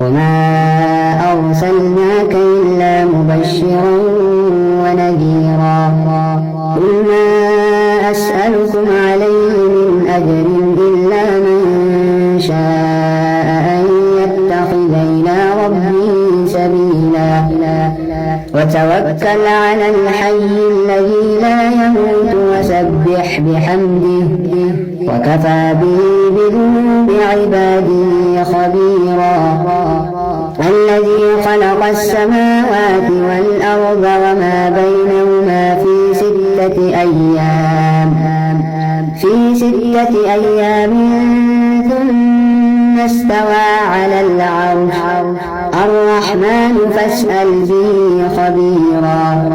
وما أرسلناك إلا مبشرا ونذيرا قل ما أسألكم عليه من أجر إلا من شاء أن يتخذ إلى ربه سبيلا وتوكل على الحي الذي لا يموت وسبح بحمده وكفى به بذنوب عباده خبيرا الذي خلق السماوات والأرض وما بينهما في ستة أيام ثم استوى على العرش الرحمن فاسأل به خبيرا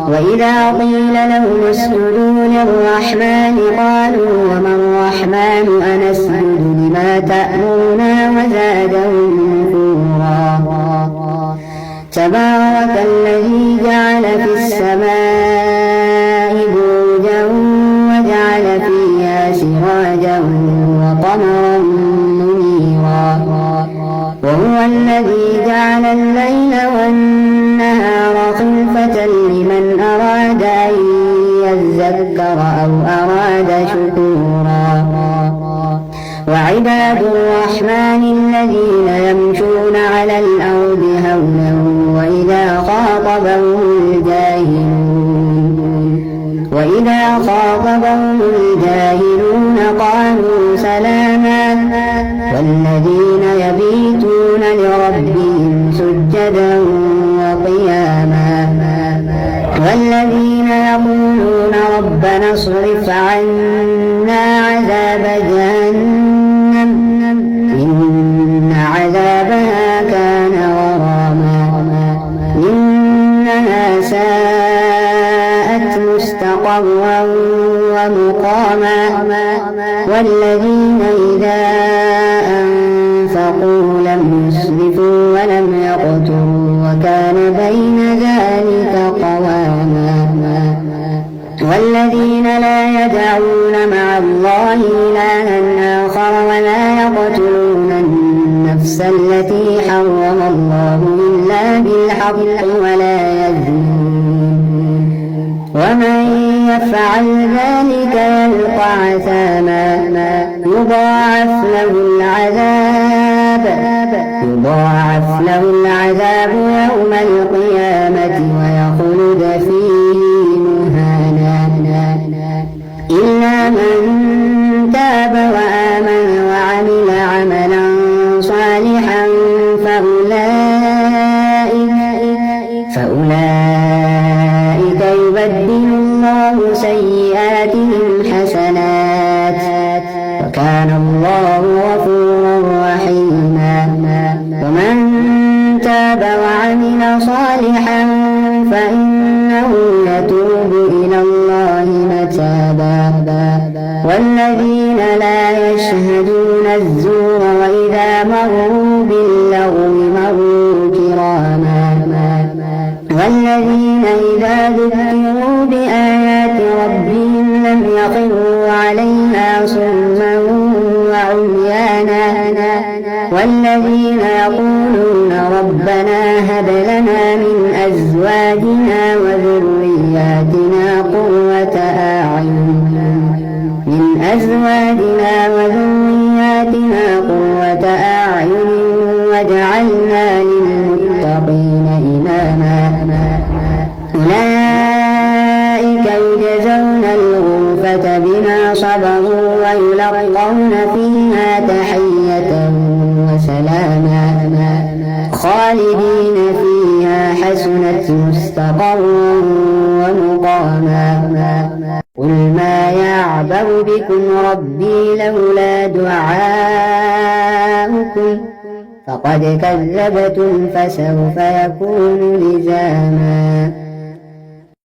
وإذا قيل لهم اسجدوا للرحمن قالوا وما الرحمن أنسجد لما تأمرنا وزادهم نفورا تبارك الذي جعل في السماء بروجا وجعل فيها سراجا وقمرا منيرا وهو الذي جعل الليل والنهار خلفة لمن أراد أن يذكر أو أراد شكورا وعباد الرحمن الذين يمشون على الأرض هونا وإذا خاطبهم الجاهلون قالوا سلاما والذين يبيتون لربهم سجدا وقياما والذين يقولون ربنا اصرف عنا عذاب جهنم إن عذابها كان غراما إنها ساءت مستقرا ومقاما والذين إذا أنفقوا لم يسرفوا ولم يقتروا وكان بين ذلك قواما والذين لا يدعون مع الله إلها آخر ولا يقتلون النفس التي حرم الله إلا بالحق ولا يزنون ومن يفعل ذلك يلقى عثاما يضاعف له العذاب يوم القيامة ويخلد فيه مهانا إلا من تاب وآمن وعمل عملا صالحا فأولئك يبدل الله سيئاتهم حسنات وكان الله غفورا رحيما ومن تاب وعمل صالحا فإنه يتوب إلى الله متابا والذين لا يشهدون الزور وإذا مروا باللغو مروا كراما والذين إذا ذكروا بآيات ربهم لم يخروا عليها صما وعميانا والذين يقولون ربنا هب لنا من أزواجنا وذرياتنا قرة أعين واجعلنا للمتقين إماما أولئك يجزون الغرفة بما صبروا ويلقون فيها تحية وسلاما خالدين فيها حسنت مستقرا ومقاما قل ما يعبأ بكم ربي لولا دعاؤكم فقد كذبتم فسوف يكون لزاما